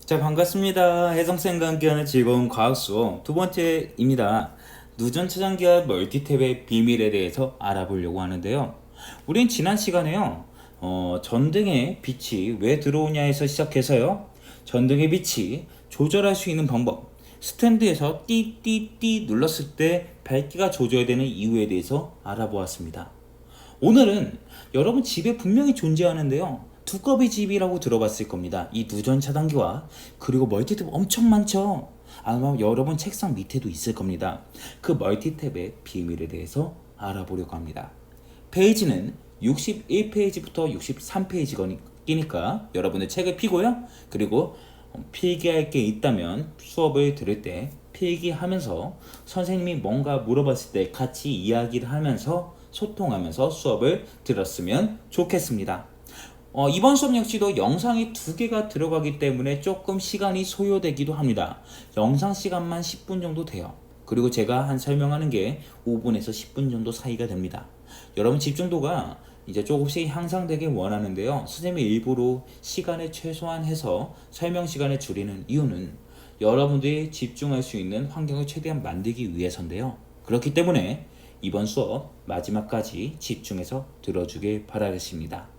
자, 반갑습니다. 혜성쌤과 함께하는 즐거운 과학 수업 두 번째입니다. 누전 차단기와 멀티탭의 비밀에 대해서 알아보려고 하는데요. 우린 지난 시간에요. 전등의 빛이 왜 들어오냐에서 시작해서요. 전등의 빛이 조절할 수 있는 방법, 스탠드에서 띠띠띠 눌렀을 때 밝기가 조절되는 이유에 대해서 알아보았습니다. 오늘은 여러분 집에 분명히 존재하는데요. 두꺼비 집이라고 들어봤을 겁니다. 이 누전 차단기와 그리고 멀티탭 엄청 많죠. 아마 여러분 책상 밑에도 있을 겁니다. 그 멀티탭의 비밀에 대해서 알아보려고 합니다. 페이지는 61페이지부터 63페이지니까 여러분의 책을 피고요. 그리고 필기할 게 있다면 수업을 들을 때 필기하면서 선생님이 뭔가 물어봤을 때 같이 이야기를 하면서 소통하면서 수업을 들었으면 좋겠습니다. 이번 수업 역시도 영상이 두 개가 들어가기 때문에 조금 시간이 소요되기도 합니다. 영상 시간만 10분 정도 돼요. 그리고 제가 한 설명하는 게 5분에서 10분 정도 사이가 됩니다. 여러분 집중도가 이제 조금씩 향상되길 원하는데요. 선생님이 일부러 시간을 최소한 해서 설명 시간을 줄이는 이유는 여러분들이 집중할 수 있는 환경을 최대한 만들기 위해서인데요. 그렇기 때문에 이번 수업 마지막까지 집중해서 들어주길 바라겠습니다.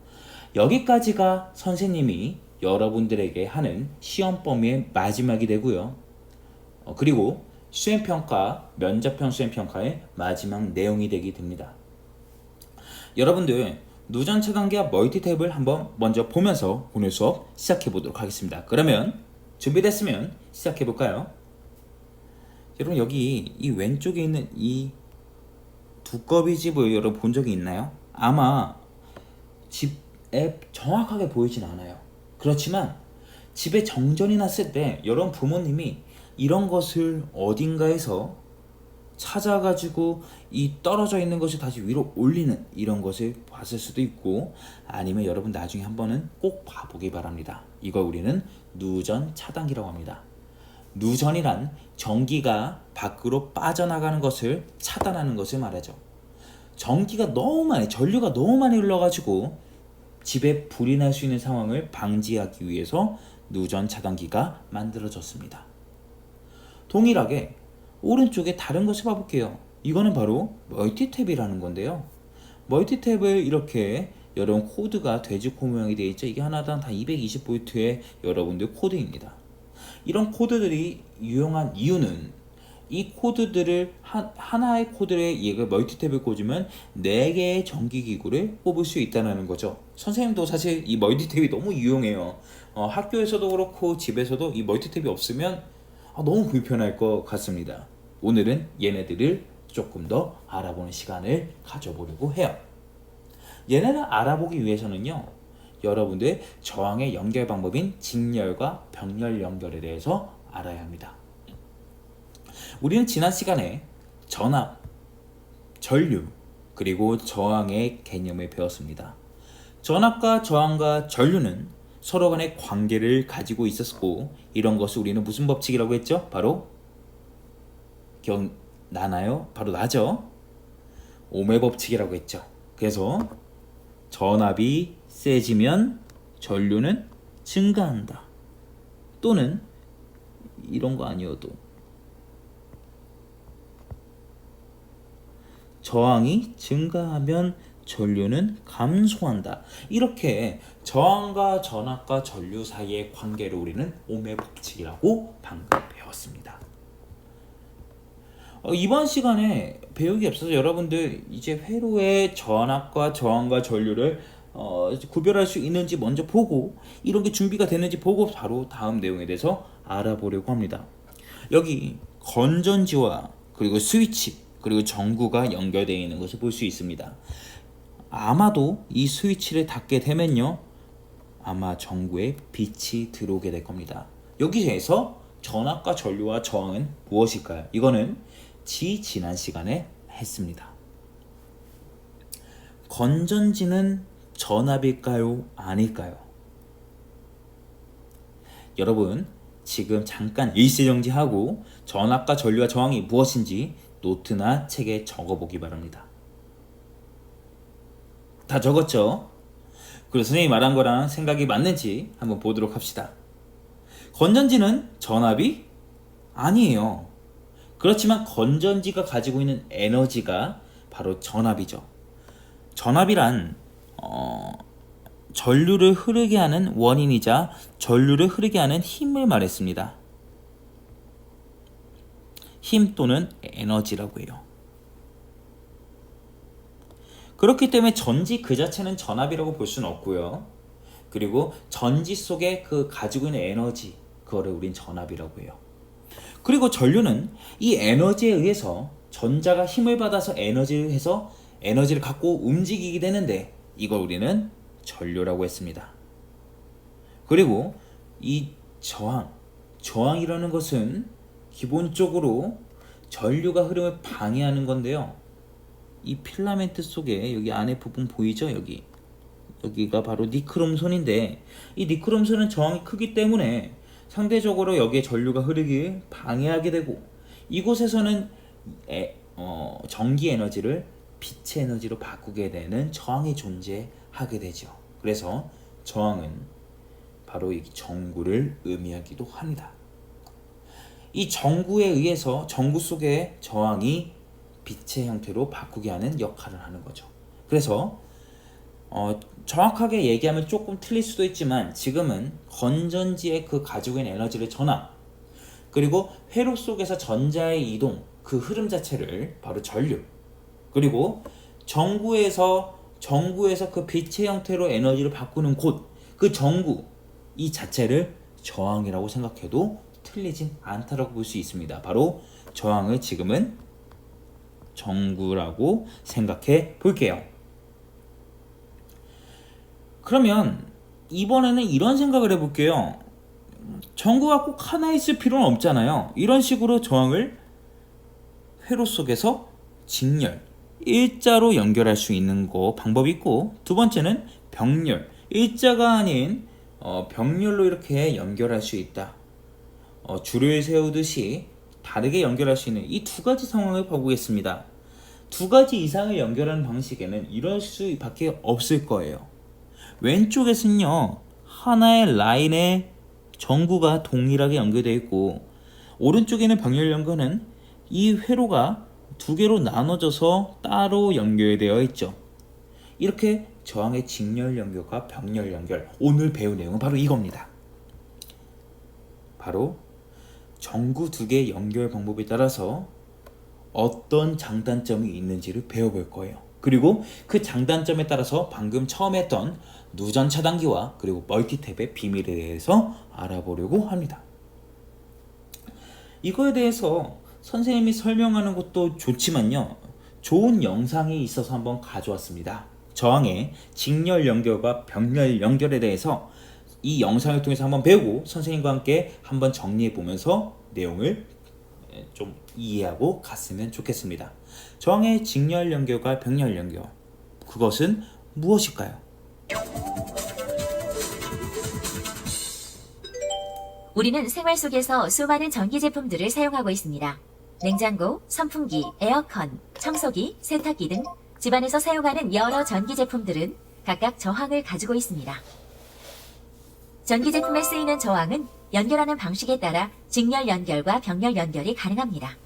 여기까지가 선생님이 여러분들에게 하는 시험 범위의 마지막이 되고요. 그리고 수행평가, 면접형 수행평가의 마지막 내용이 되게 됩니다. 여러분들 누전 차단기와 멀티탭을 한번 먼저 보면서 오늘 수업 시작해 보도록 하겠습니다. 그러면 준비됐으면 시작해 볼까요? 여러분 여기 이 왼쪽에 있는 이 두꺼비 집을 여러분 본 적이 있나요? 아마 집에 정확하게 보이진 않아요. 그렇지만 집에 정전이 났을 때 여러분 부모님이 이런 것을 어딘가에서 찾아가지고 이 떨어져 있는 것을 다시 위로 올리는 이런 것을 봤을 수도 있고, 아니면 여러분 나중에 한번은 꼭 봐보기 바랍니다. 이걸 우리는 누전 차단기라고 합니다. 누전이란 전기가 밖으로 빠져나가는 것을 차단하는 것을 말하죠. 전기가 너무 많이, 전류가 너무 많이 흘러가지고 집에 불이 날 수 있는 상황을 방지하기 위해서 누전 차단기가 만들어졌습니다. 동일하게 오른쪽에 다른 것을 봐볼게요. 이거는 바로 멀티탭이라는 건데요. 멀티탭을 이렇게 여러분 코드가 돼지코 모양이 되어 있죠. 이게 하나당 다 220V의 여러분들 코드입니다. 이런 코드들이 유용한 이유는 이 코드들을 하나의 코드에 얘가 멀티탭을 꽂으면 4개의 전기기구를 뽑을 수 있다는 거죠. 선생님도 사실 이 멀티탭이 너무 유용해요. 학교에서도 그렇고 집에서도 이 멀티탭이 없으면 너무 불편할 것 같습니다. 오늘은 얘네들을 조금 더 알아보는 시간을 가져보려고 해요. 얘네를 알아보기 위해서는요, 여러분들 저항의 연결 방법인 직렬과 병렬 연결에 대해서 알아야 합니다. 우리는 지난 시간에 전압, 전류, 그리고 저항의 개념을 배웠습니다. 전압과 저항과 전류는 서로 간의 관계를 가지고 있었고, 이런 것을 우리는 무슨 법칙이라고 했죠? 바로 나나요? 바로 나죠? 오메 법칙이라고 했죠. 그래서 전압이 세지면 전류는 증가한다. 또는 이런 거 아니어도 저항이 증가하면 전류는 감소한다. 이렇게 저항과 전압과 전류 사이의 관계를 우리는 오메 법칙이라고 방금 배웠습니다. 이번 시간에 배우기 앞서서 여러분들 이제 회로의 전압과 저항과 전류를 구별할 수 있는지 먼저 보고, 이런 게 준비가 됐는지 보고 바로 다음 내용에 대해서 알아보려고 합니다. 여기 건전지와 그리고 스위치 그리고 전구가 연결되어 있는 것을 볼 수 있습니다. 아마도 이 스위치를 닫게 되면요, 아마 전구에 빛이 들어오게 될 겁니다. 여기에서 전압과 전류와 저항은 무엇일까요? 이거는 지난 시간에 했습니다. 건전지는 전압일까요? 아닐까요? 여러분 지금 잠깐 일시정지하고 전압과 전류와 저항이 무엇인지 노트나 책에 적어보기 바랍니다. 다 적었죠? 그리고 선생님이 말한 거랑 생각이 맞는지 한번 보도록 합시다. 건전지는 전압이 아니에요. 그렇지만 건전지가 가지고 있는 에너지가 바로 전압이죠. 전압이란 전류를 흐르게 하는 원인이자 전류를 흐르게 하는 힘을 말했습니다. 힘 또는 에너지라고 해요. 그렇기 때문에 전지 그 자체는 전압이라고 볼 수는 없고요. 그리고 전지 속에 그 가지고 있는 에너지, 그거를 우린 전압이라고 해요. 그리고 전류는 이 에너지에 의해서 전자가 힘을 받아서 에너지를 갖고 움직이게 되는데, 이걸 우리는 전류라고 했습니다. 그리고 이 저항이라는 것은 기본적으로 전류가 흐름을 방해하는 건데요. 이 필라멘트 속에 여기 안에 부분 보이죠? 여기가 바로 니크롬손인데, 이 니크롬손은 저항이 크기 때문에 상대적으로 여기에 전류가 흐르기 방해하게 되고, 이곳에서는 전기 에너지를 빛의 에너지로 바꾸게 되는 저항이 존재하게 되죠. 그래서 저항은 바로 이 전구를 의미하기도 합니다. 이 전구에 의해서 전구 속의 저항이 빛의 형태로 바꾸게 하는 역할을 하는 거죠. 그래서 정확하게 얘기하면 조금 틀릴 수도 있지만, 지금은 건전지의 그 가지고 있는 에너지를 전압, 그리고 회로 속에서 전자의 이동, 그 흐름 자체를 바로 전류, 그리고 전구에서 그 빛의 형태로 에너지를 바꾸는 곳, 그 전구 이 자체를 저항이라고 생각해도 틀리진 않다라고 볼 수 있습니다. 바로 저항을 지금은 전구라고 생각해 볼게요. 그러면 이번에는 이런 생각을 해볼게요. 전구가 꼭 하나 있을 필요는 없잖아요. 이런 식으로 저항을 회로 속에서 직렬, 일자로 연결할 수 있는 방법이 있고, 두 번째는 병렬, 일자가 아닌 병렬로 이렇게 연결할 수 있다. 줄을 세우듯이 다르게 연결할 수 있는 이 두 가지 상황을 봐보겠습니다. 두 가지 이상을 연결하는 방식에는 이럴 수밖에 없을 거예요. 왼쪽에서는요, 하나의 라인에 전구가 동일하게 연결되어 있고, 오른쪽에는 병렬 연결은 이 회로가 두 개로 나눠져서 따로 연결되어 있죠. 이렇게 저항의 직렬 연결과 병렬 연결, 오늘 배울 내용은 바로 이겁니다. 바로 전구 두 개의 연결 방법에 따라서 어떤 장단점이 있는지를 배워볼 거예요. 그리고 그 장단점에 따라서 방금 처음 했던 누전 차단기와 그리고 멀티탭의 비밀에 대해서 알아보려고 합니다. 이거에 대해서 선생님이 설명하는 것도 좋지만요, 좋은 영상이 있어서 한번 가져왔습니다. 저항의 직렬 연결과 병렬 연결에 대해서 이 영상을 통해서 한번 배우고 선생님과 함께 한번 정리해 보면서 내용을 좀 이해하고 갔으면 좋겠습니다. 저항의 직렬 연결과 병렬 연결, 그것은 무엇일까요? 우리는 생활 속에서 수많은 전기 제품들을 사용하고 있습니다. 냉장고, 선풍기, 에어컨, 청소기, 세탁기 등 집안에서 사용하는 여러 전기 제품들은 각각 저항을 가지고 있습니다. 전기 제품에 쓰이는 저항은 연결하는 방식에 따라 직렬 연결과 병렬 연결이 가능합니다.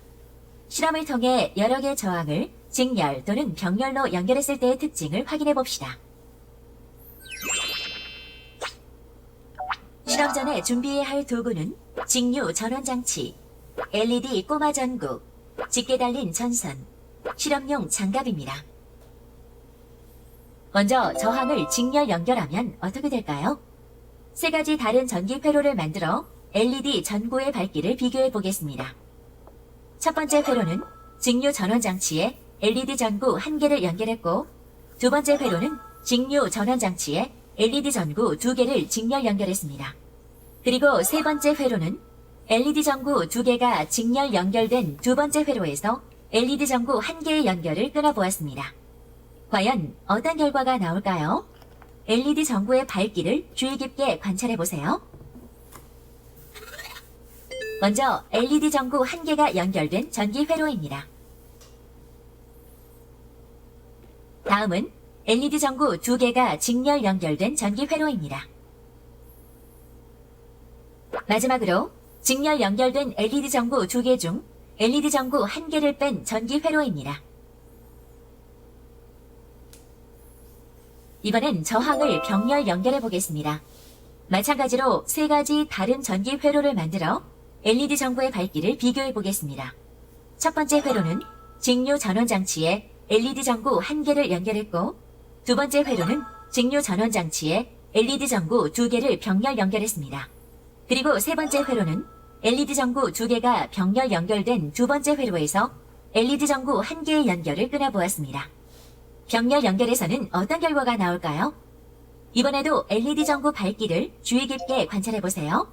실험을 통해 여러 개의 저항을 직렬 또는 병렬로 연결했을 때의 특징을 확인해 봅시다. 실험 전에 준비해야 할 도구는 직류 전원장치, LED 꼬마 전구, 짙게 달린 전선, 실험용 장갑입니다. 먼저 저항을 직렬 연결하면 어떻게 될까요? 세 가지 다른 전기 회로를 만들어 LED 전구의 밝기를 비교해 보겠습니다. 첫 번째 회로는 직류 전원장치에 LED 전구 1개를 연결했고, 두 번째 회로는 직류 전원장치에 LED 전구 2개를 직렬 연결했습니다. 그리고 세 번째 회로는 LED 전구 2개가 직렬 연결된 두 번째 회로에서 LED 전구 1개의 연결을 끊어보았습니다. 과연 어떤 결과가 나올까요? LED 전구의 밝기를 주의 깊게 관찰해보세요. 먼저 LED 전구 1개가 연결된 전기 회로입니다. 다음은 LED 전구 2개가 직렬 연결된 전기 회로입니다. 마지막으로 직렬 연결된 LED 전구 2개 중 LED 전구 1개를 뺀 전기 회로입니다. 이번엔 저항을 병렬 연결해 보겠습니다. 마찬가지로 3가지 다른 전기 회로를 만들어 LED 전구의 밝기를 비교해 보겠습니다. 첫 번째 회로는 직류 전원 장치에 LED 전구 1개를 연결했고, 두 번째 회로는 직류 전원 장치에 LED 전구 2개를 병렬 연결했습니다. 그리고 세 번째 회로는 LED 전구 2개가 병렬 연결된 두 번째 회로에서 LED 전구 1개의 연결을 끊어보았습니다. 병렬 연결에서는 어떤 결과가 나올까요? 이번에도 LED 전구 밝기를 주의 깊게 관찰해보세요.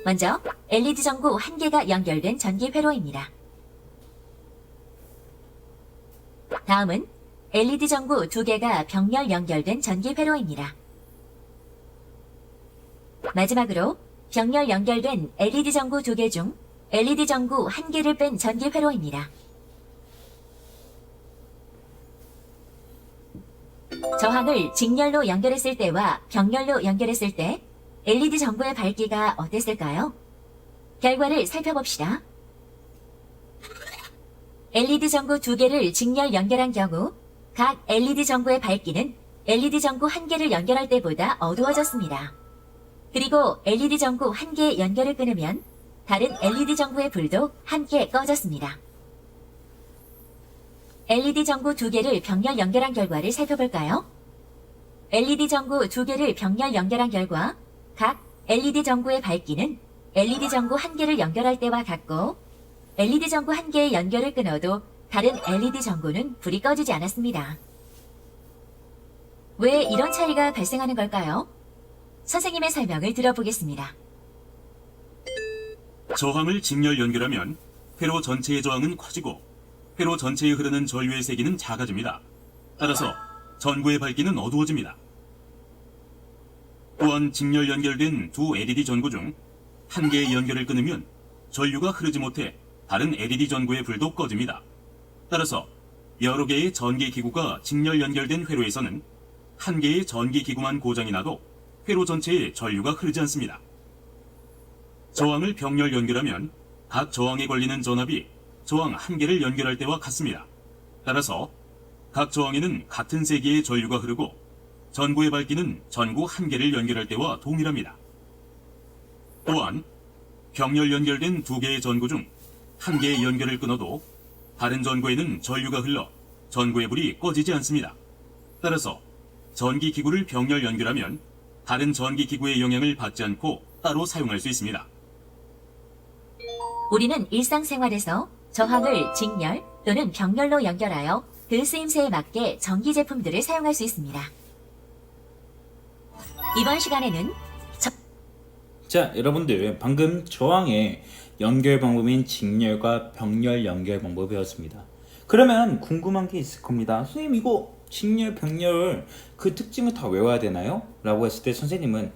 먼저 LED 전구 1개가 연결된 전기 회로입니다. 다음은 LED 전구 2개가 병렬 연결된 전기 회로입니다. 마지막으로 병렬 연결된 LED 전구 2개 중 LED 전구 1개를 뺀 전기 회로입니다. 저항을 직렬로 연결했을 때와 병렬로 연결했을 때 LED 전구의 밝기가 어땠을까요? 결과를 살펴봅시다. LED 전구 2개를 직렬 연결한 경우 각 LED 전구의 밝기는 LED 전구 1개를 연결할 때보다 어두워졌습니다. 그리고 LED 전구 1개의 연결을 끊으면 다른 LED 전구의 불도 함께 꺼졌습니다. LED 전구 2개를 병렬 연결한 결과를 살펴볼까요? LED 전구 2개를 병렬 연결한 결과 각 LED 전구의 밝기는 LED 전구 1개를 연결할 때와 같고, LED 전구 1개의 연결을 끊어도 다른 LED 전구는 불이 꺼지지 않았습니다. 왜 이런 차이가 발생하는 걸까요? 선생님의 설명을 들어보겠습니다. 저항을 직렬 연결하면 회로 전체의 저항은 커지고 회로 전체에 흐르는 전류의 세기는 작아집니다. 따라서 전구의 밝기는 어두워집니다. 또한 직렬 연결된 두 LED 전구 중 한 개의 연결을 끊으면 전류가 흐르지 못해 다른 LED 전구의 불도 꺼집니다. 따라서 여러 개의 전기 기구가 직렬 연결된 회로에서는 한 개의 전기 기구만 고장이 나도 회로 전체에 전류가 흐르지 않습니다. 저항을 병렬 연결하면 각 저항에 걸리는 전압이 저항 한 개를 연결할 때와 같습니다. 따라서 각 저항에는 같은 세기의 전류가 흐르고 전구의 밝기는 전구 한 개를 연결할 때와 동일합니다. 또한 병렬 연결된 두 개의 전구 중 한 개의 연결을 끊어도 다른 전구에는 전류가 흘러 전구의 불이 꺼지지 않습니다. 따라서 전기 기구를 병렬 연결하면 다른 전기 기구의 영향을 받지 않고 따로 사용할 수 있습니다. 우리는 일상생활에서 저항을 직렬 또는 병렬로 연결하여 그 쓰임새에 맞게 전기 제품들을 사용할 수 있습니다. 이번 시간에는 자, 여러분들 방금 저항의 연결 방법인 직렬과 병렬 연결 방법 배웠습니다. 그러면 궁금한 게 있을 겁니다. 선생님, 이거 직렬, 병렬 그 특징을 다 외워야 되나요? 라고 했을 때 선생님은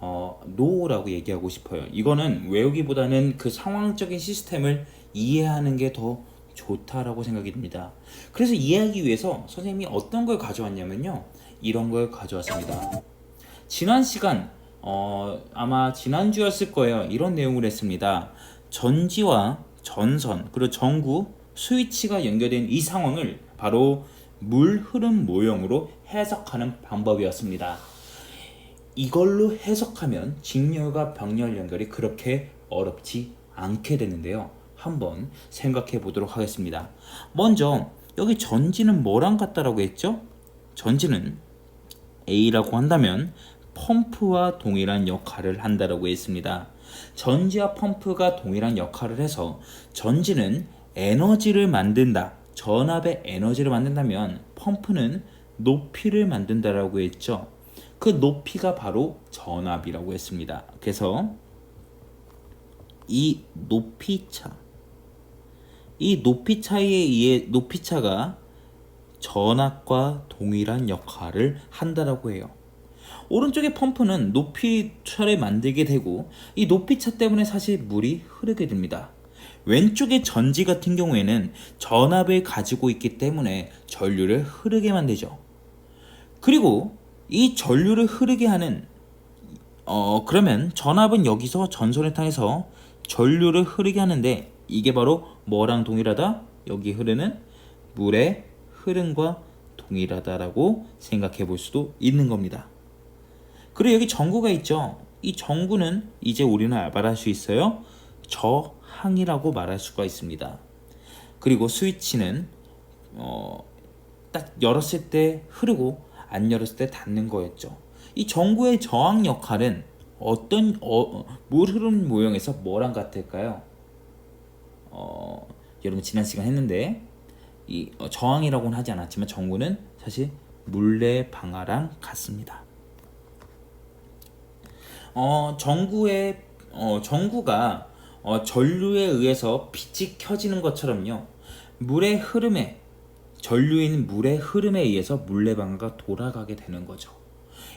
NO라고 얘기하고 싶어요. 이거는 외우기보다는 그 상황적인 시스템을 이해하는 게 더 좋다라고 생각이 듭니다. 그래서 이해하기 위해서 선생님이 어떤 걸 가져왔냐면요, 이런 걸 가져왔습니다. 지난 시간 아마 지난주였을 거예요. 이런 내용을 했습니다. 전지와 전선 그리고 전구 스위치가 연결된 이 상황을 바로 물 흐름 모형으로 해석하는 방법이었습니다. 이걸로 해석하면 직렬과 병렬 연결이 그렇게 어렵지 않게 되는데요. 한번 생각해 보도록 하겠습니다. 먼저 여기 전지는 뭐랑 같다라고 했죠? 전지는 A라고 한다면 펌프와 동일한 역할을 한다라고 했습니다. 전지와 펌프가 동일한 역할을 해서 전지는 에너지를 만든다, 전압의 에너지를 만든다면 펌프는 높이를 만든다라고 했죠. 그 높이가 바로 전압이라고 했습니다. 그래서 이 높이차, 이 높이차에 의해 높이차가 전압과 동일한 역할을 한다라고 해요. 오른쪽의 펌프는 높이차를 만들게 되고 이 높이차 때문에 사실 물이 흐르게 됩니다. 왼쪽의 전지 같은 경우에는 전압을 가지고 있기 때문에 전류를 흐르게 만들죠. 그리고 이 전류를 흐르게 하는 그러면 전압은 여기서 전선을 통해서 전류를 흐르게 하는데 이게 바로 뭐랑 동일하다? 여기 흐르는 물의 흐름과 동일하다라고 생각해 볼 수도 있는 겁니다. 그리고 여기 전구가 있죠. 이 전구는 이제 우리는 말할 수 있어요. 저항이라고 말할 수가 있습니다. 그리고 스위치는 딱 열었을 때 흐르고 안 열었을 때 닫는 거였죠. 이 전구의 저항 역할은 어떤 물 흐름 모형에서 뭐랑 같을까요? 여러분 지난 시간 했는데 이 저항이라고는 하지 않았지만 전구는 사실 물레 방아랑 같습니다. 전구가 전류에 의해서 빛이 켜지는 것처럼요. 물의 흐름에 전류인 물의 흐름에 의해서 물레방아가 돌아가게 되는 거죠.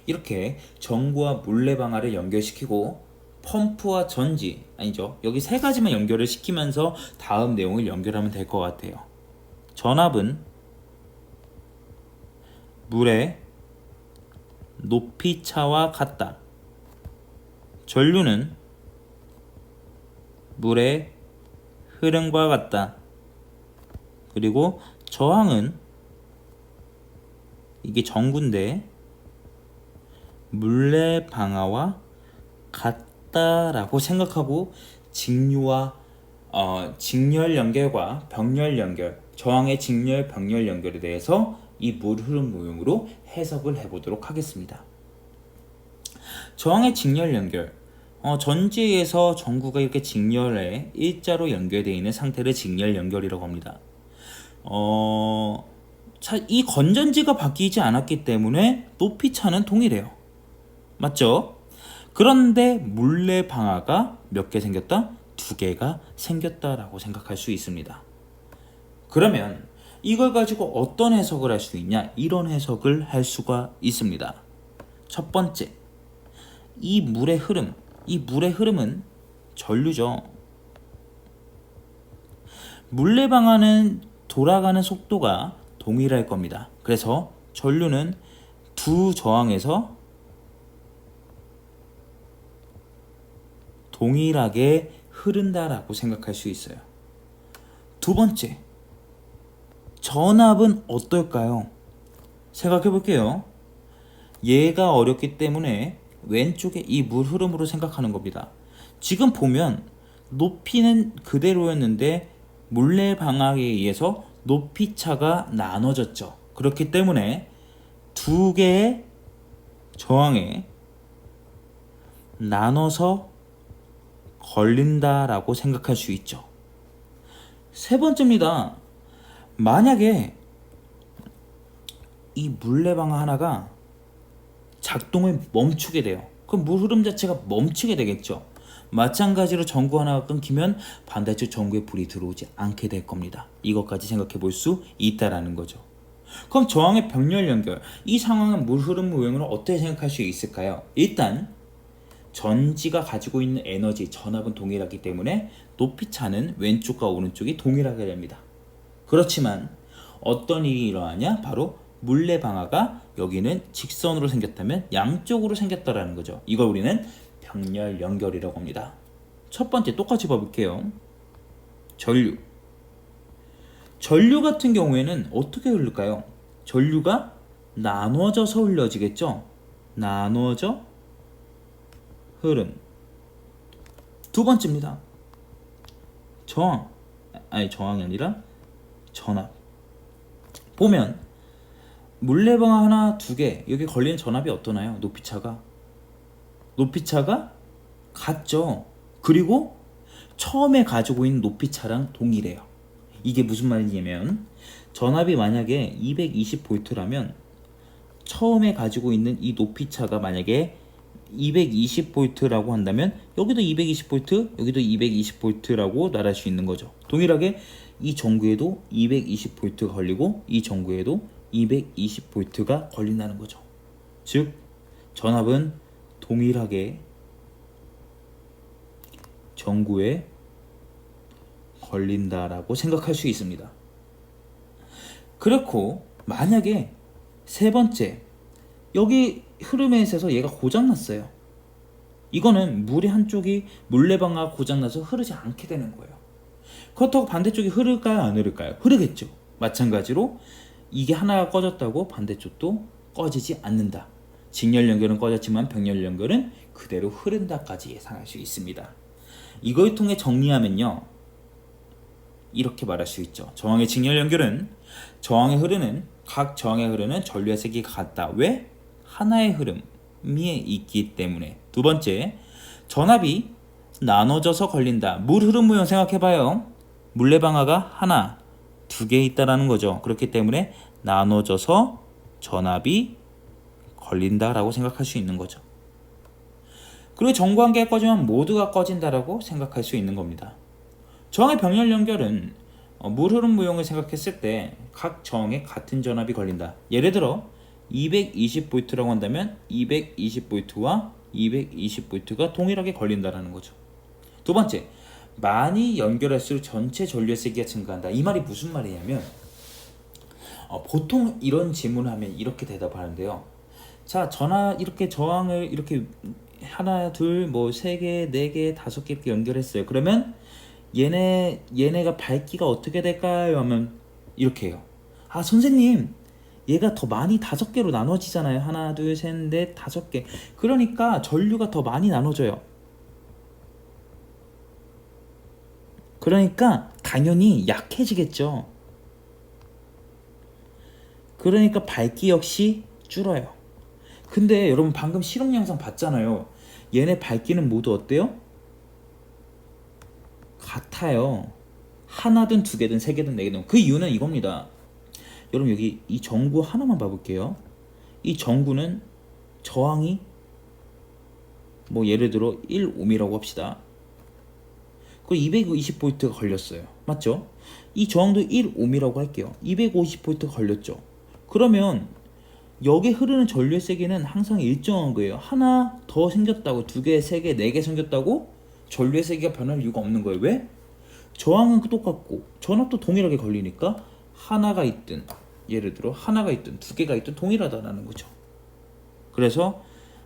이렇게 전구와 물레방아를 연결시키고 펌프와 전지 아니죠. 여기 세 가지만 연결을 시키면서 다음 내용을 연결하면 될 것 같아요. 전압은 물의 높이차와 같다. 전류는 물의 흐름과 같다. 그리고 저항은 이게 전구인데 물레 방아와 같다라고 생각하고 직류와 직렬 연결과 병렬 연결, 저항의 직렬 병렬 연결에 대해서 이 물 흐름 모형으로 해석을 해보도록 하겠습니다. 저항의 직렬 연결, 전지에서 전구가 이렇게 직렬에 일자로 연결되어 있는 상태를 직렬 연결이라고 합니다. 이 건전지가 바뀌지 않았기 때문에 높이차는 동일해요. 맞죠? 그런데 물레 방아가 몇 개 생겼다? 2개가 생겼다라고 생각할 수 있습니다. 그러면 이걸 가지고 어떤 해석을 할 수 있냐? 이런 해석을 할 수가 있습니다. 첫 번째, 이 물의 흐름은 전류죠. 물레 방아는 돌아가는 속도가 동일할 겁니다. 그래서 전류는 두 저항에서 동일하게 흐른다라고 생각할 수 있어요. 두 번째, 전압은 어떨까요? 생각해 볼게요. 얘가 어렵기 때문에 왼쪽에 이 물 흐름으로 생각하는 겁니다. 지금 보면 높이는 그대로였는데 물레 방아에 의해서 높이차가 나눠졌죠. 그렇기 때문에 2개의 저항에 나눠서 걸린다라고 생각할 수 있죠. 세 번째입니다. 만약에 이 물레방아 하나가 작동을 멈추게 돼요. 그럼 물 흐름 자체가 멈추게 되겠죠. 마찬가지로 전구 하나가 끊기면 반대쪽 전구에 불이 들어오지 않게 될 겁니다. 이것까지 생각해 볼 수 있다라는 거죠. 그럼 저항의 병렬 연결, 이 상황은 물 흐름 모형으로 어떻게 생각할 수 있을까요? 일단 전지가 가지고 있는 에너지, 전압은 동일하기 때문에 높이차는 왼쪽과 오른쪽이 동일하게 됩니다. 그렇지만 어떤 일이 일어나냐? 바로 물레 방아가 여기는 직선으로 생겼다면 양쪽으로 생겼다라는 거죠. 이걸 우리는 병렬 연결이라고 합니다. 첫 번째 똑같이 봐볼게요. 전류 같은 경우에는 어떻게 흐를까요? 전류가 나눠져서 흘려지겠죠. 나눠져 흐름. 두 번째입니다. 저항이 아니라 전압. 보면 물레방아 하나 2개 여기 걸리는 전압이 어떠나요? 높이차가 같죠. 그리고 처음에 가지고 있는 높이차랑 동일해요. 이게 무슨 말이냐면 전압이 만약에 220V라면 처음에 가지고 있는 이 높이차가 만약에 220V라고 한다면 여기도 220V, 여기도 220V라고 말할 수 있는 거죠. 동일하게 이 전구에도 220V가 걸리고 이 전구에도 220V가 걸린다는 거죠. 즉 전압은 동일하게 전구에 걸린다라고 생각할 수 있습니다. 그렇고 만약에 세 번째, 여기 흐름에 있어서 얘가 고장났어요. 이거는 물의 한쪽이 물레방아가 고장나서 흐르지 않게 되는 거예요. 그렇다고 반대쪽이 흐를까요? 안 흐를까요? 흐르겠죠. 마찬가지로 이게 하나가 꺼졌다고 반대쪽도 꺼지지 않는다. 직렬 연결은 꺼졌지만 병렬 연결은 그대로 흐른다까지 예상할 수 있습니다. 이걸 통해 정리하면요, 이렇게 말할 수 있죠. 저항의 직렬 연결은 각 저항에 흐르는 전류의 세기가 같다. 왜? 하나의 흐름이 있기 때문에. 두 번째, 전압이 나눠져서 걸린다. 물 흐름 모형 생각해봐요. 물레방아가 하나, 두 개 있다라는 거죠. 그렇기 때문에 나눠져서 전압이 걸린다라고 생각할 수 있는 거죠. 그리고 전구 한 개가 꺼지면 모두가 꺼진다라고 생각할 수 있는 겁니다. 저항의 병렬 연결은 물 흐름 모형을 생각했을 때 각 저항에 같은 전압이 걸린다. 예를 들어 220V라고 한다면 220V와 220V가 동일하게 걸린다라는 거죠. 두 번째, 많이 연결할수록 전체 전류의 세기가 증가한다. 이 말이 무슨 말이냐면 보통 이런 질문을 하면 이렇게 대답하는데요. 자, 이렇게 저항을 이렇게 하나, 둘, 뭐 세 개, 네 개, 다섯 개 이렇게 연결했어요. 그러면 얘네가 밝기가 어떻게 될까요? 하면 이렇게 해요. 아, 선생님, 얘가 더 많이 다섯 개로 나눠지잖아요. 하나, 둘, 셋, 넷, 다섯 개. 그러니까 전류가 더 많이 나눠져요. 그러니까 당연히 약해지겠죠. 그러니까 밝기 역시 줄어요. 근데 여러분 방금 실험 영상 봤잖아요. 얘네 밝기는 모두 어때요? 같아요. 하나든 두 개든 세 개든 네 개든. 그 이유는 이겁니다. 여러분 여기 이 전구 하나만 봐볼게요. 이 전구는 저항이 뭐 예를 들어 1ohm이라고 합시다. 그 220V가 걸렸어요. 맞죠? 이 저항도 1ohm이라고 할게요. 250V가 걸렸죠. 그러면 여기 흐르는 전류의 세기는 항상 일정한 거예요. 하나 더 생겼다고, 두 개, 세 개, 네 개 생겼다고 전류의 세기가 변할 이유가 없는 거예요. 왜? 저항은 똑같고 전압도 동일하게 걸리니까 하나가 있든 예를 들어 하나가 있든 두 개가 있든 동일하다라는 거죠. 그래서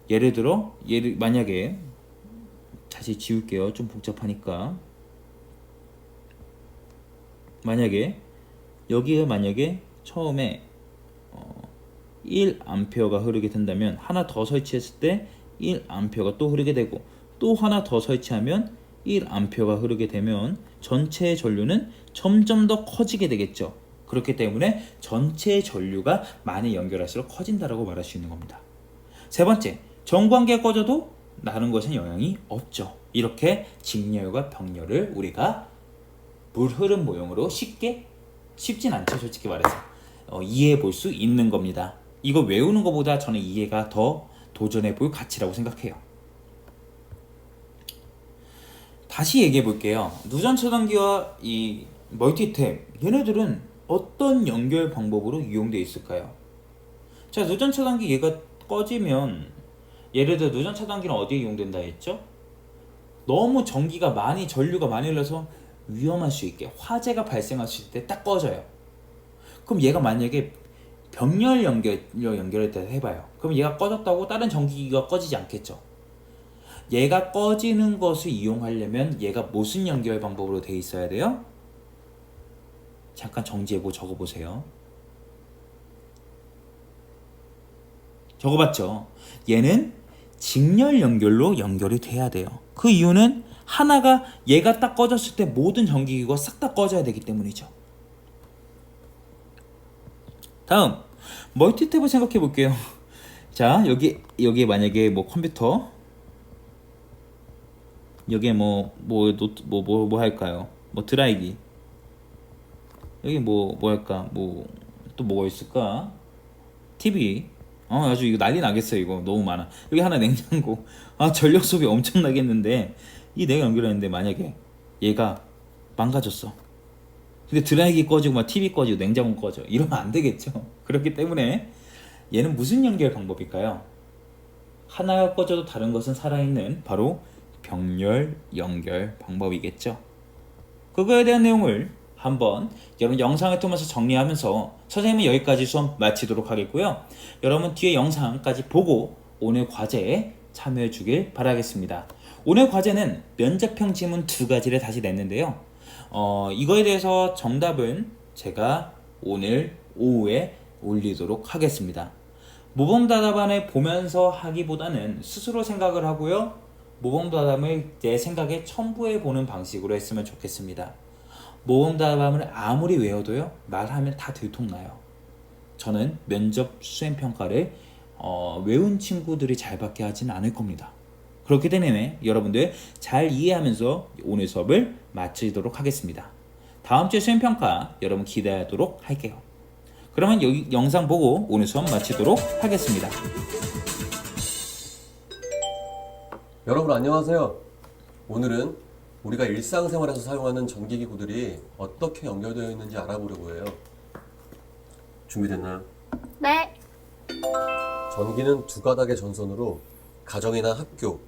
예를 들어 만약에 다시 지울게요. 좀 복잡하니까. 만약에 여기에 만약에 처음에 1A가 흐르게 된다면 하나 더 설치했을 때 1A가 또 흐르게 되고 또 하나 더 설치하면 1A가 흐르게 되면 전체의 전류는 점점 더 커지게 되겠죠. 그렇기 때문에 전체의 전류가 많이 연결할수록 커진다라고 말할 수 있는 겁니다. 세 번째, 전구 한 개가 꺼져도 다른 것은 영향이 없죠. 이렇게 직렬과 병렬을 우리가 물 흐름 모형으로 쉽진 않죠. 솔직히 말해서 이해해 볼 수 있는 겁니다. 이거 외우는 것보다 저는 이해가 더 도전해 볼 가치라고 생각해요. 다시 얘기해 볼게요. 누전 차단기와 이 멀티탭, 얘네들은 어떤 연결 방법으로 이용되어 있을까요? 자, 누전 차단기 얘가 꺼지면 예를 들어 누전 차단기는 어디에 이용된다 했죠? 너무 전류가 많이 흘러서 위험할 수 있게 화재가 발생할 수 있을 때 딱 꺼져요. 그럼 얘가 만약에 병렬 연결할 때 해봐요. 그럼 얘가 꺼졌다고 다른 전기기가 꺼지지 않겠죠. 얘가 꺼지는 것을 이용하려면 얘가 무슨 연결 방법으로 돼 있어야 돼요? 잠깐 정지해보고 적어보세요. 적어봤죠? 얘는 직렬 연결로 연결이 돼야 돼요. 그 이유는 얘가 딱 꺼졌을 때 모든 전기기가 싹 다 꺼져야 되기 때문이죠. 다음 멀티탭을 생각해 볼게요. 자, 여기 만약에 뭐 컴퓨터, 여기에 뭐 할까요? 뭐 드라이기, 여기 뭐 할까? 뭐 또 뭐가 있을까? TV. 아주 이거 난리 나겠어요. 이거 너무 많아. 여기 하나 냉장고. 전력 소비 엄청 나겠는데 이 내가 연결했는데 만약에 얘가 망가졌어. 근데 드라이기 꺼지고 막 TV 꺼지고 냉장고 꺼져. 이러면 안 되겠죠. 그렇기 때문에 얘는 무슨 연결 방법일까요? 하나가 꺼져도 다른 것은 살아있는 바로 병렬 연결 방법이겠죠. 그거에 대한 내용을 한번 여러분 영상을 통해서 정리하면서 선생님은 여기까지 수업 마치도록 하겠고요. 여러분 뒤에 영상까지 보고 오늘 과제에 참여해 주길 바라겠습니다. 오늘 과제는 면접형 지문 2가지를 다시 냈는데요. 이거에 대해서 정답은 제가 오늘 오후에 올리도록 하겠습니다. 모범답안을 보면서 하기보다는 스스로 생각을 하고요. 모범답안을 내 생각에 첨부해 보는 방식으로 했으면 좋겠습니다. 모범답안을 아무리 외워도요, 말하면 다 들통나요. 저는 면접 수행평가를 외운 친구들이 잘 받게 하진 않을 겁니다. 그렇기 때문에 여러분들 잘 이해하면서 오늘 수업을 마치도록 하겠습니다. 다음 주 수행평가 여러분 기대하도록 할게요. 그러면 여기 영상 보고 오늘 수업 마치도록 하겠습니다. 여러분 안녕하세요. 오늘은 우리가 일상생활에서 사용하는 전기기구들이 어떻게 연결되어 있는지 알아보려고 해요. 준비됐나요? 네. 전기는 두 가닥의 전선으로 가정이나 학교,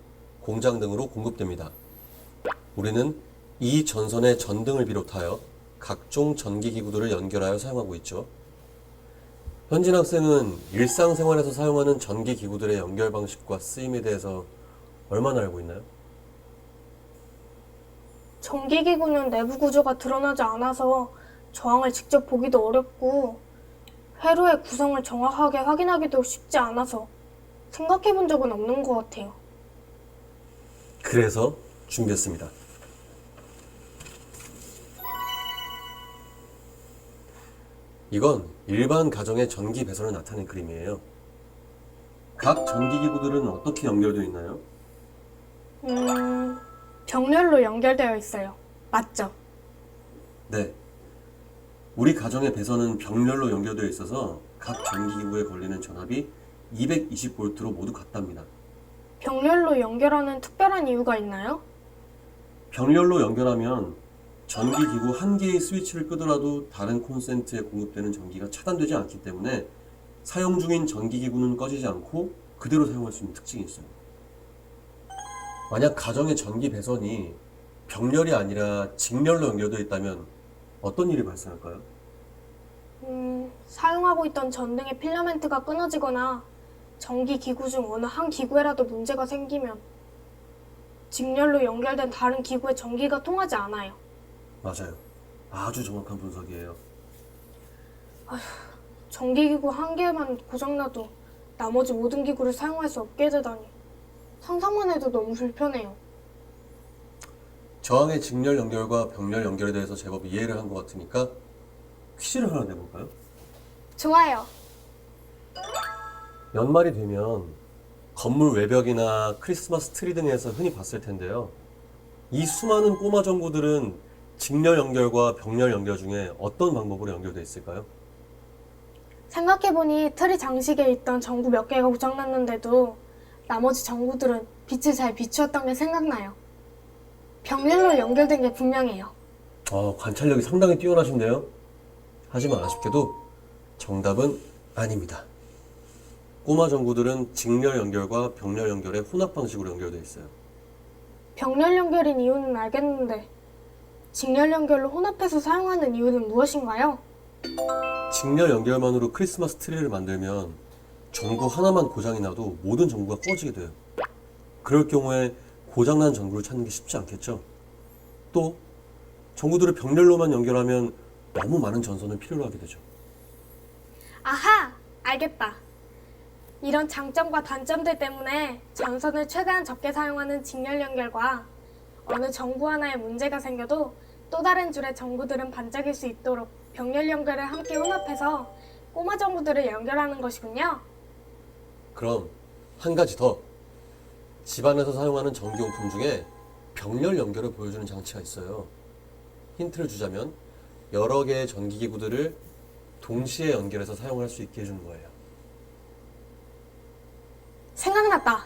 공장 등으로 공급됩니다. 우리는 이 전선의 전등을 비롯하여 각종 전기기구들을 연결하여 사용하고 있죠. 현진 학생은 일상생활에서 사용하는 전기기구들의 연결 방식과 쓰임에 대해서 얼마나 알고 있나요? 전기기구는 내부 구조가 드러나지 않아서 저항을 직접 보기도 어렵고 회로의 구성을 정확하게 확인하기도 쉽지 않아서 생각해 본 적은 없는 것 같아요. 그래서 준비했습니다. 이건 일반 가정의 전기 배선을 나타낸 그림이에요. 각 전기기구들은 어떻게 연결되어 있나요? 병렬로 연결되어 있어요. 맞죠? 네. 우리 가정의 배선은 병렬로 연결되어 있어서 각 전기기구에 걸리는 전압이 220V로 모두 같답니다. 병렬로 연결하는 특별한 이유가 있나요? 병렬로 연결하면 전기기구 한 개의 스위치를 끄더라도 다른 콘센트에 공급되는 전기가 차단되지 않기 때문에 사용 중인 전기기구는 꺼지지 않고 그대로 사용할 수 있는 특징이 있어요. 만약 가정의 전기 배선이 병렬이 아니라 직렬로 연결되어 있다면 어떤 일이 발생할까요? 사용하고 있던 전등의 필라멘트가 끊어지거나 전기기구 중 어느 한 기구에라도 문제가 생기면 직렬로 연결된 다른 기구에 전기가 통하지 않아요. 맞아요. 아주 정확한 분석이에요. 전기기구 한 개만 고장나도 나머지 모든 기구를 사용할 수 없게 되다니 상상만 해도 너무 불편해요. 저항의 직렬 연결과 병렬 연결에 대해서 제법 이해를 한 것 같으니까 퀴즈를 하나 내볼까요? 좋아요. 연말이 되면 건물 외벽이나 크리스마스 트리 등에서 흔히 봤을 텐데요. 이 수많은 꼬마 전구들은 직렬 연결과 병렬 연결 중에 어떤 방법으로 연결되어 있을까요? 생각해보니 트리 장식에 있던 전구 몇 개가 고장났는데도 나머지 전구들은 빛을 잘 비추었던 게 생각나요. 병렬로 연결된 게 분명해요. 관찰력이 상당히 뛰어나신데요. 하지만 아쉽게도 정답은 아닙니다. 꼬마 전구들은 직렬 연결과 병렬 연결의 혼합 방식으로 연결되어 있어요. 병렬 연결인 이유는 알겠는데 직렬 연결로 혼합해서 사용하는 이유는 무엇인가요? 직렬 연결만으로 크리스마스 트리를 만들면 전구 하나만 고장이 나도 모든 전구가 꺼지게 돼요. 그럴 경우에 고장난 전구를 찾는 게 쉽지 않겠죠? 또 전구들을 병렬로만 연결하면 너무 많은 전선을 필요로 하게 되죠. 아하! 알겠다. 이런 장점과 단점들 때문에 전선을 최대한 적게 사용하는 직렬 연결과 어느 전구 하나에 문제가 생겨도 또 다른 줄의 전구들은 반짝일 수 있도록 병렬 연결을 함께 혼합해서 꼬마 전구들을 연결하는 것이군요. 그럼 한 가지 더. 집안에서 사용하는 전기용품 중에 병렬 연결을 보여주는 장치가 있어요. 힌트를 주자면 여러 개의 전기기구들을 동시에 연결해서 사용할 수 있게 해주는 거예요. 생각났다.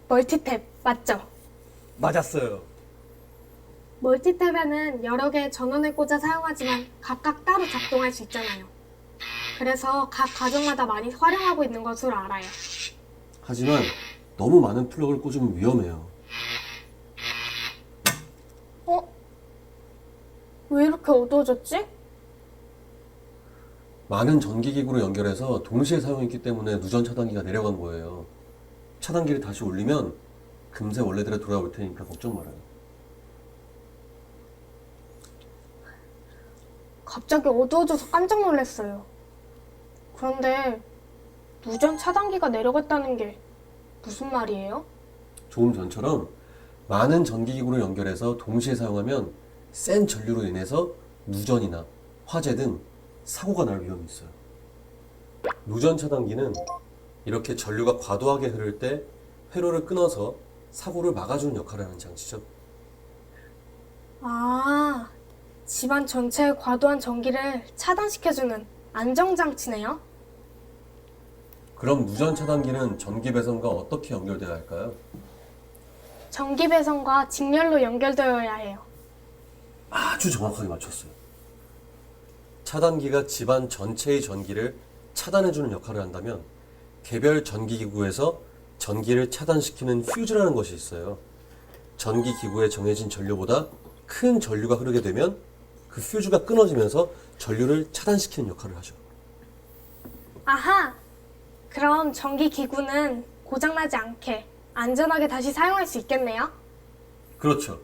멀티탭 맞죠? 맞았어요. 멀티탭에는 여러 개의 전원을 꽂아 사용하지만 각각 따로 작동할 수 있잖아요. 그래서 각 가정마다 많이 활용하고 있는 것으로 알아요. 하지만 너무 많은 플러그를 꽂으면 위험해요. 왜 이렇게 어두워졌지? 많은 전기기구를 연결해서 동시에 사용했기 때문에 누전 차단기가 내려간 거예요. 차단기를 다시 올리면 금세 원래대로 돌아올 테니까 걱정 말아요. 갑자기 어두워져서 깜짝 놀랐어요. 그런데 무전 차단기가 내려갔다는 게 무슨 말이에요? 조금 전처럼 많은 전기기구를 연결해서 동시에 사용하면 센 전류로 인해서 누전이나 화재 등 사고가 날 위험이 있어요. 누전 차단기는 이렇게 전류가 과도하게 흐를 때 회로를 끊어서 사고를 막아주는 역할을 하는 장치죠. 아, 집안 전체의 과도한 전기를 차단시켜주는 안정장치네요. 그럼 누전 차단기는 전기 배선과 어떻게 연결되어야 할까요? 전기 배선과 직렬로 연결되어야 해요. 아주 정확하게 맞췄어요. 차단기가 집안 전체의 전기를 차단해주는 역할을 한다면 개별 전기기구에서 전기를 차단시키는 퓨즈라는 것이 있어요. 전기기구에 정해진 전류보다 큰 전류가 흐르게 되면 그 퓨즈가 끊어지면서 전류를 차단시키는 역할을 하죠. 아하! 그럼 전기기구는 고장나지 않게 안전하게 다시 사용할 수 있겠네요? 그렇죠.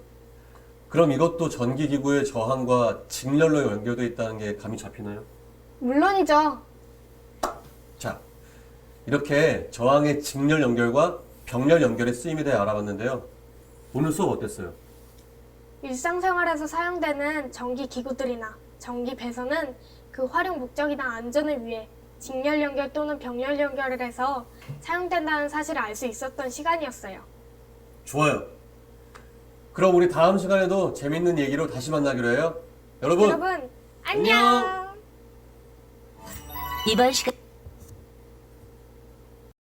그럼 이것도 전기기구의 저항과 직렬로 연결되어 있다는 게 감이 잡히나요? 물론이죠. 자, 이렇게 저항의 직렬 연결과 병렬 연결의 쓰임에 대해 알아봤는데요. 오늘 수업 어땠어요? 일상생활에서 사용되는 전기기구들이나 전기 배선은 그 활용 목적이나 안전을 위해 직렬 연결 또는 병렬 연결을 해서 사용된다는 사실을 알 수 있었던 시간이었어요. 좋아요. 그럼 우리 다음 시간에도 재밌는 얘기로 다시 만나기로 해요. 여러분 여러분, 안녕! 이번 시간